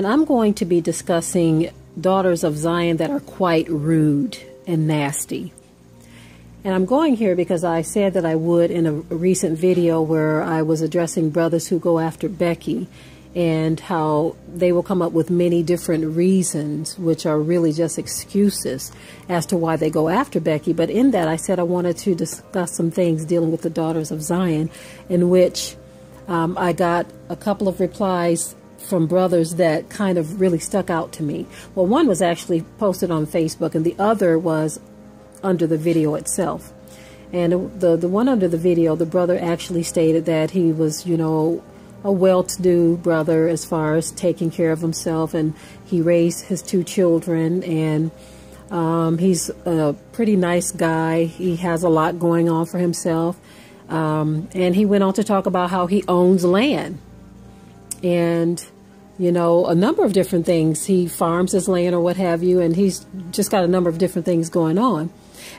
And I'm going to be discussing daughters of Zion that are quite rude and nasty. And I'm going here because I said that I would in a recent video where I was addressing brothers who go after Becky and how they will come up with many different reasons, which are really just excuses as to why they go after Becky. But in that, I said I wanted to discuss some things dealing with the daughters of Zion, in which I got a couple of replies from brothers that kind of really stuck out to me. Well, one was actually posted on Facebook, and the other was under the video itself. And the one under the video, the brother actually stated that he was, you know, a well-to-do brother as far as taking care of himself, and he raised his 2 children, and he's a pretty nice guy. He has a lot going on for himself, and he went on to talk about how he owns land and, you know, a number of different things. He farms his land or what have you, and he's just got a number of different things going on,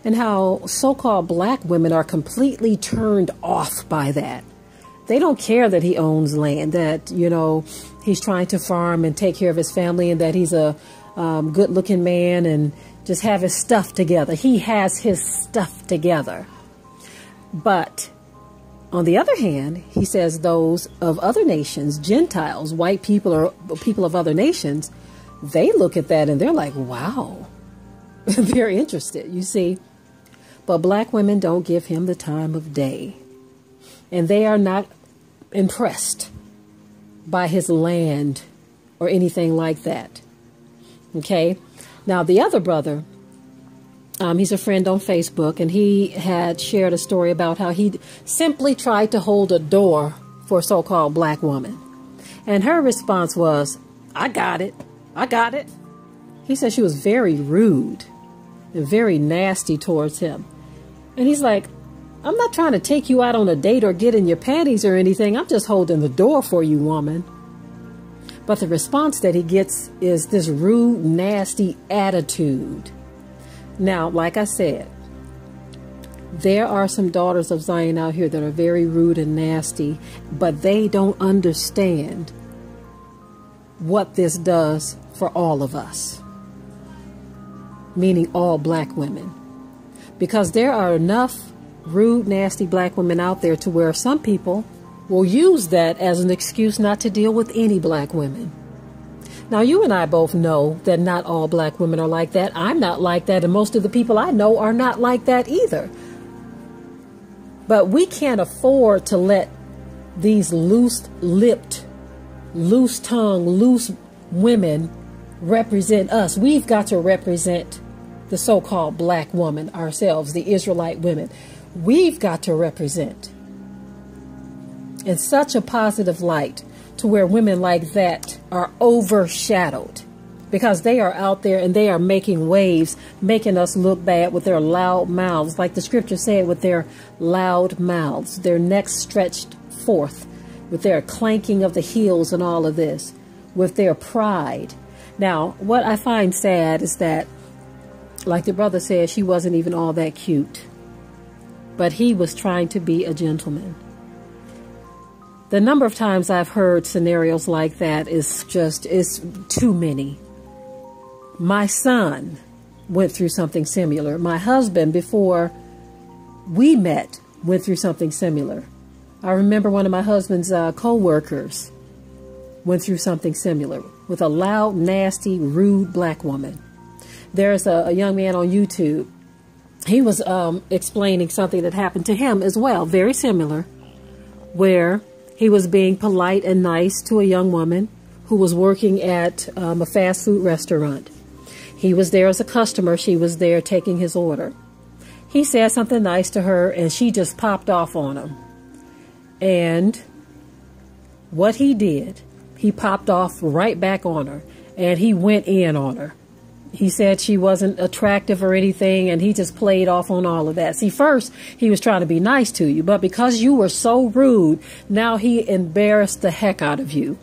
and how so-called black women are completely turned off by that. They don't care that he owns land, that, you know, he's trying to farm and take care of his family, and that he's a good-looking man and just have his stuff together. He has his stuff together. But on the other hand, he says those of other nations, Gentiles, white people or people of other nations, they look at that and they're like, wow, they're interested, you see. But black women don't give him the time of day. And they are not impressed by his land or anything like that. Okay. Now, the other brother, he's a friend on Facebook, and he had shared a story about how he simply tried to hold a door for a so-called black woman. And her response was, I got it. I got it. He said she was very rude and very nasty towards him. And he's like, I'm not trying to take you out on a date or get in your panties or anything. I'm just holding the door for you, woman. But the response that he gets is this rude, nasty attitude. Now, like I said, there are some daughters of Zion out here that are very rude and nasty, but they don't understand what this does for all of us, meaning all black women. Because there are enough rude, nasty black women out there to where some people will use that as an excuse not to deal with any black women. Now, you and I both know that not all black women are like that. I'm not like that, and most of the people I know are not like that either. But we can't afford to let these loose-lipped, loose-tongued, loose women represent us. We've got to represent the so-called black woman ourselves, the Israelite women. We've got to represent in such a positive light to where women like that are overshadowed, because they are out there and they are making waves, making us look bad with their loud mouths, like the scripture said, with their loud mouths, their necks stretched forth, with their clanking of the heels and all of this, with their pride. Now, what I find sad is that, like the brother said, she wasn't even all that cute. But he was trying to be a gentleman. The number of times I've heard scenarios like that is too many. My son went through something similar. My husband, before we met, went through something similar. I remember one of my husband's co-workers went through something similar with a loud, nasty, rude black woman. There's a young man on YouTube. He was explaining something that happened to him as well, very similar, where he was being polite and nice to a young woman who was working at a fast food restaurant. He was there as a customer. She was there taking his order. He said something nice to her, and she just popped off on him. And what he did, he popped off right back on her, and he went in on her. He said she wasn't attractive or anything, and he just played off on all of that. See, first, he was trying to be nice to you, but because you were so rude, now he embarrassed the heck out of you.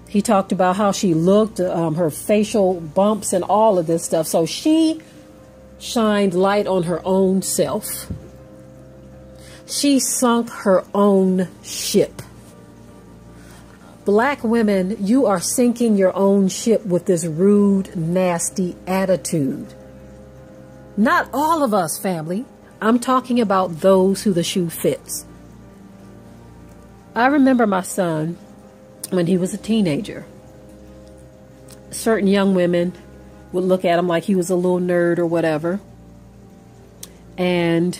He talked about how she looked, her facial bumps and all of this stuff. So she shined light on her own self. She sunk her own ship. Black women, you are sinking your own ship with this rude, nasty attitude. Not all of us, family. I'm talking about those who the shoe fits. I remember my son when he was a teenager. Certain young women would look at him like he was a little nerd or whatever. And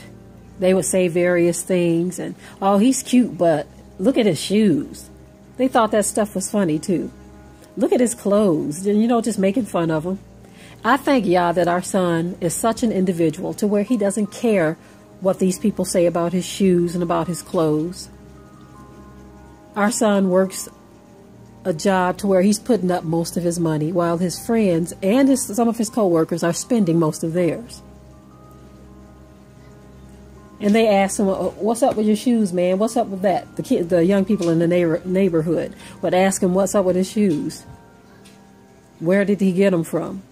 they would say various things. And, oh, he's cute, but look at his shoes. They thought that stuff was funny, too. Look at his clothes. You know, just making fun of him. I thank Yah that our son is such an individual to where he doesn't care what these people say about his shoes and about his clothes. Our son works a job to where he's putting up most of his money while his friends and some of his co-workers are spending most of theirs. And they ask him, what's up with your shoes, man? What's up with that? The young people in the neighborhood would ask him, what's up with his shoes? Where did he get them from?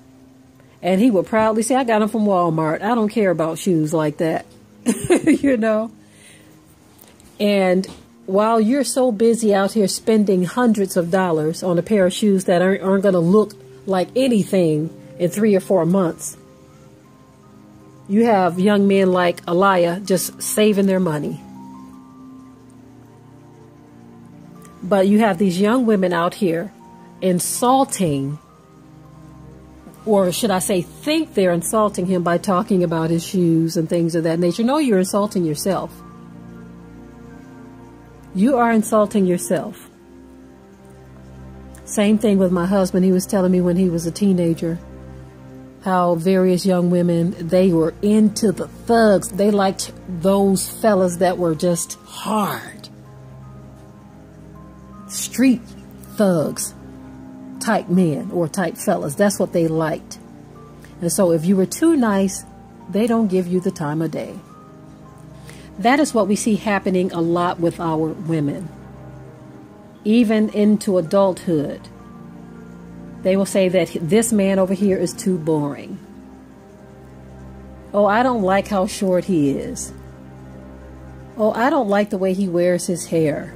And he would proudly say, I got them from Walmart. I don't care about shoes like that. You know? And while you're so busy out here spending hundreds of dollars on a pair of shoes that aren't going to look like anything in 3 or 4 months, you have young men like Aaliyah just saving their money. But you have these young women out here insulting, or should I say, think they're insulting him by talking about his shoes and things of that nature. No, you're insulting yourself. You are insulting yourself. Same thing with my husband. He was telling me when he was a teenager how various young women, they were into the thugs. They liked those fellas that were just hard. Street thugs type men or type fellas. That's what they liked. And so if you were too nice, they don't give you the time of day. That is what we see happening a lot with our women. Even into adulthood, they will say that this man over here is too boring. Oh, I don't like how short he is. Oh, I don't like the way he wears his hair.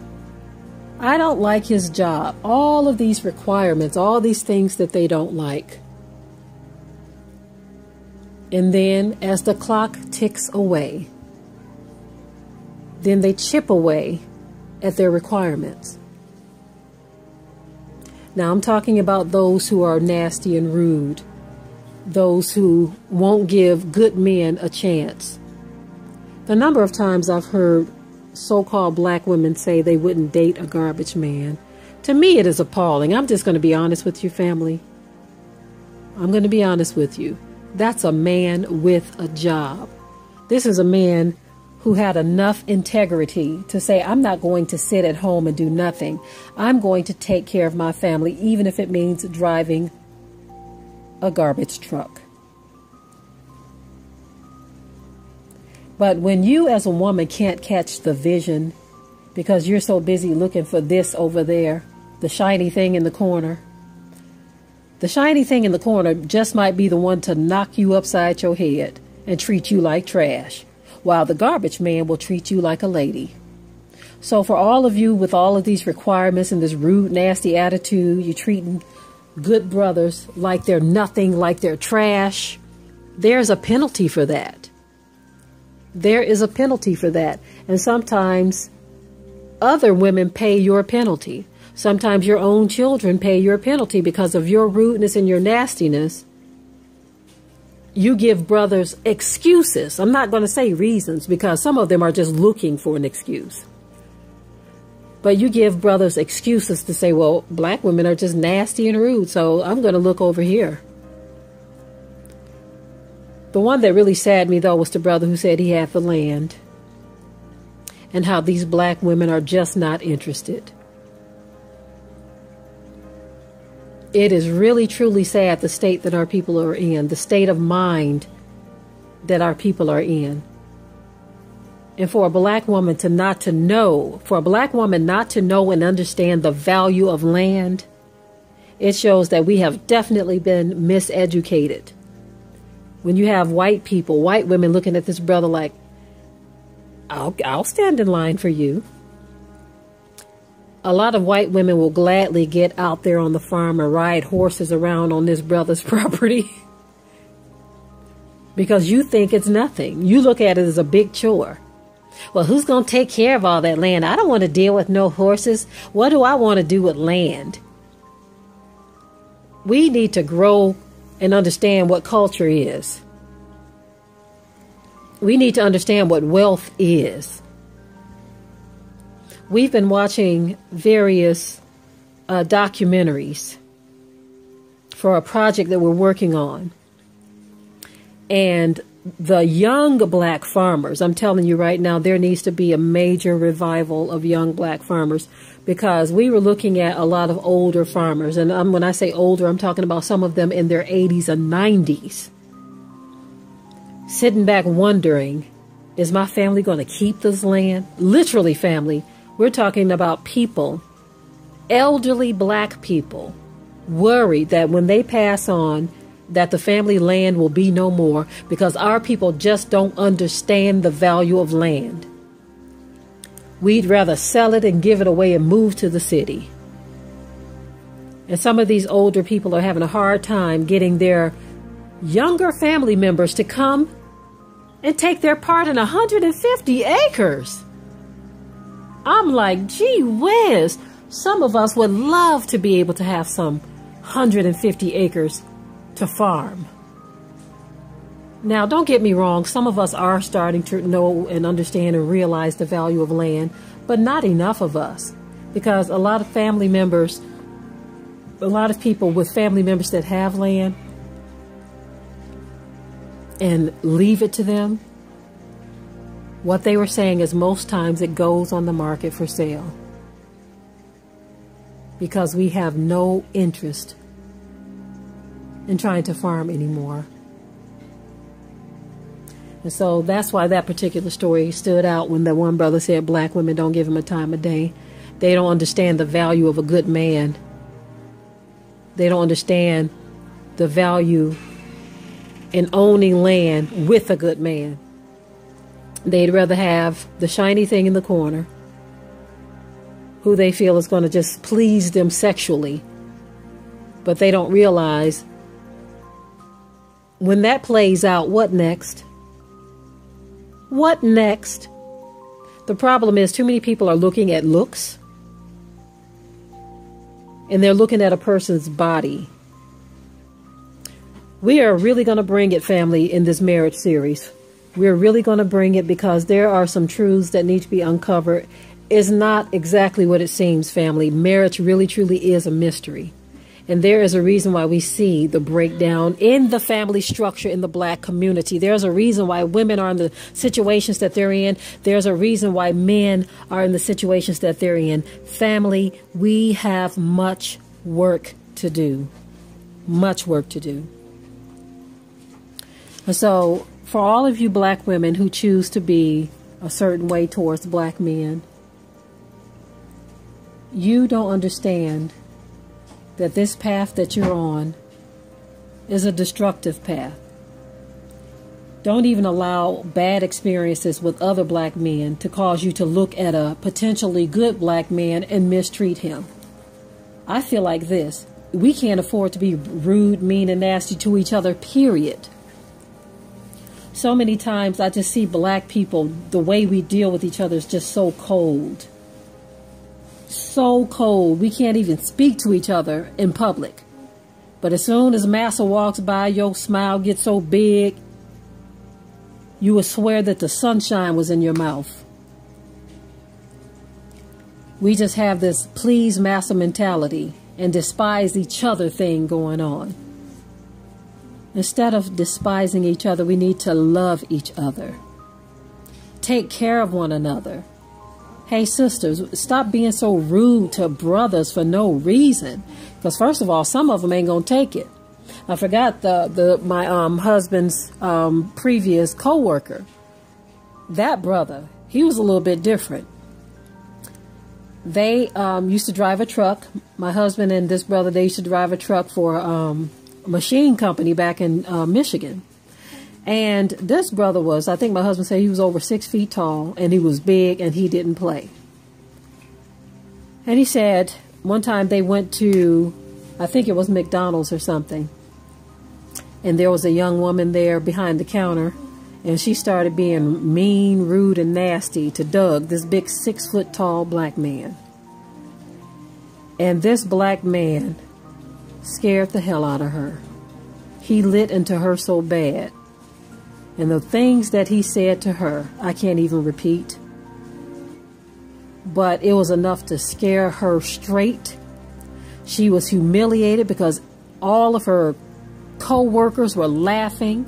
I don't like his job. All of these requirements, all these things that they don't like. And then as the clock ticks away, then they chip away at their requirements. Now I'm talking about those who are nasty and rude, those who won't give good men a chance. The number of times I've heard so-called black women say they wouldn't date a garbage man, to me it is appalling. I'm just going to be honest with you, family. I'm going to be honest with you. That's a man with a job. This is a man who had enough integrity to say, I'm not going to sit at home and do nothing. I'm going to take care of my family, even if it means driving a garbage truck. But when you as a woman can't catch the vision because you're so busy looking for this over there, the shiny thing in the corner, the shiny thing in the corner just might be the one to knock you upside your head and treat you like trash, while the garbage man will treat you like a lady. So for all of you with all of these requirements and this rude, nasty attitude, you're treating good brothers like they're nothing, like they're trash, there's a penalty for that. There is a penalty for that. And sometimes other women pay your penalty. Sometimes your own children pay your penalty because of your rudeness and your nastiness. You give brothers excuses. I'm not going to say reasons because some of them are just looking for an excuse. But you give brothers excuses to say, well, black women are just nasty and rude, so I'm going to look over here. The one that really saddened me, though, was the brother who said he had the land and how these black women are just not interested. It is really, truly sad, the state that our people are in, the state of mind that our people are in. And for a black woman not to know and understand the value of land, it shows that we have definitely been miseducated. When you have white people, white women looking at this brother like, I'll stand in line for you. a lot of white women will gladly get out there on the farm and ride horses around on this brother's property because you think it's nothing. You look at it as a big chore. Well, who's going to take care of all that land? I don't want to deal with no horses. What do I want to do with land? We need to grow and understand what culture is. We need to understand what wealth is. We've been watching various documentaries for a project that we're working on. And the young black farmers, I'm telling you right now, there needs to be a major revival of young black farmers, because we were looking at a lot of older farmers. And when I say older, I'm talking about some of them in their 80s and 90s. Sitting back wondering, is my family going to keep this land? Literally family. We're talking about people, elderly black people, worried that when they pass on, that the family land will be no more, because our people just don't understand the value of land. We'd rather sell it and give it away and move to the city. And some of these older people are having a hard time getting their younger family members to come and take their part in 150 acres. I'm like, gee whiz, some of us would love to be able to have some 150 acres to farm. Now, don't get me wrong, some of us are starting to know and understand and realize the value of land, but not enough of us, because a lot of family members, a lot of people with family members that have land and leave it to them, what they were saying is most times it goes on the market for sale because we have no interest in trying to farm anymore. And so that's why that particular story stood out when the one brother said black women don't give him a time of day. They don't understand the value of a good man. They don't understand the value in owning land with a good man. They'd rather have the shiny thing in the corner, who they feel is going to just please them sexually. But they don't realize when that plays out, what next? What next? The problem is too many people are looking at looks, and they're looking at a person's body. We are really going to bring it, family, in this marriage series. We're really going to bring it because there are some truths that need to be uncovered. It's not exactly what it seems, family. Marriage really, truly is a mystery. And there is a reason why we see the breakdown in the family structure in the black community. There's a reason why women are in the situations that they're in. There's a reason why men are in the situations that they're in. Family, we have much work to do. Much work to do. And so, for all of you black women who choose to be a certain way towards black men, you don't understand that this path that you're on is a destructive path. Don't even allow bad experiences with other black men to cause you to look at a potentially good black man and mistreat him. I feel like this. We can't afford to be rude, mean, and nasty to each other, period. So many times I just see black people, the way we deal with each other is just so cold. So cold. We can't even speak to each other in public. But as soon as massa walks by, your smile gets so big, you would swear that the sunshine was in your mouth. We just have this please massa mentality and despise each other thing going on. Instead of despising each other, we need to love each other. Take care of one another. Hey, sisters, stop being so rude to brothers for no reason. Because first of all, some of them ain't going to take it. I forgot my husband's previous co-worker. That brother, he was a little bit different. They used to drive a truck. My husband and this brother, they used to drive a truck for machine company back in Michigan. And this brother was, I think my husband said he was over 6 feet tall, and he was big, and he didn't play. And he said one time they went to, I think it was McDonald's or something, and there was a young woman there behind the counter, and she started being mean, rude, and nasty to Doug, this big 6-foot-tall black man. And this black man scared the hell out of her. He lit into her so bad. And the things that he said to her, I can't even repeat. But it was enough to scare her straight. She was humiliated because all of her co-workers were laughing.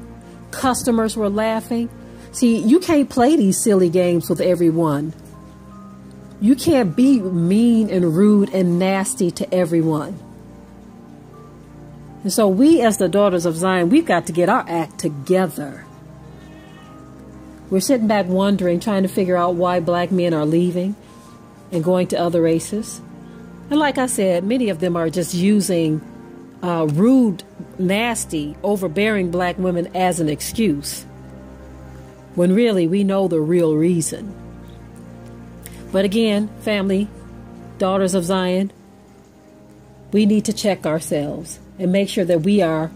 Customers were laughing. See, you can't play these silly games with everyone. You can't be mean and rude and nasty to everyone. And so we, as the daughters of Zion, we've got to get our act together. We're sitting back wondering, trying to figure out why black men are leaving and going to other races. And like I said, many of them are just using rude, nasty, overbearing black women as an excuse, when really we know the real reason. But again, family, daughters of Zion, we need to check ourselves and make sure that we are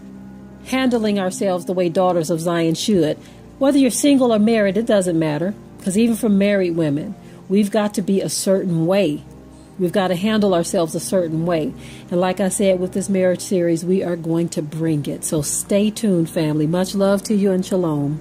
handling ourselves the way daughters of Zion should. Whether you're single or married, it doesn't matter, because even for married women, we've got to be a certain way. We've got to handle ourselves a certain way. And like I said, with this marriage series, we are going to bring it. So stay tuned, family. Much love to you and shalom.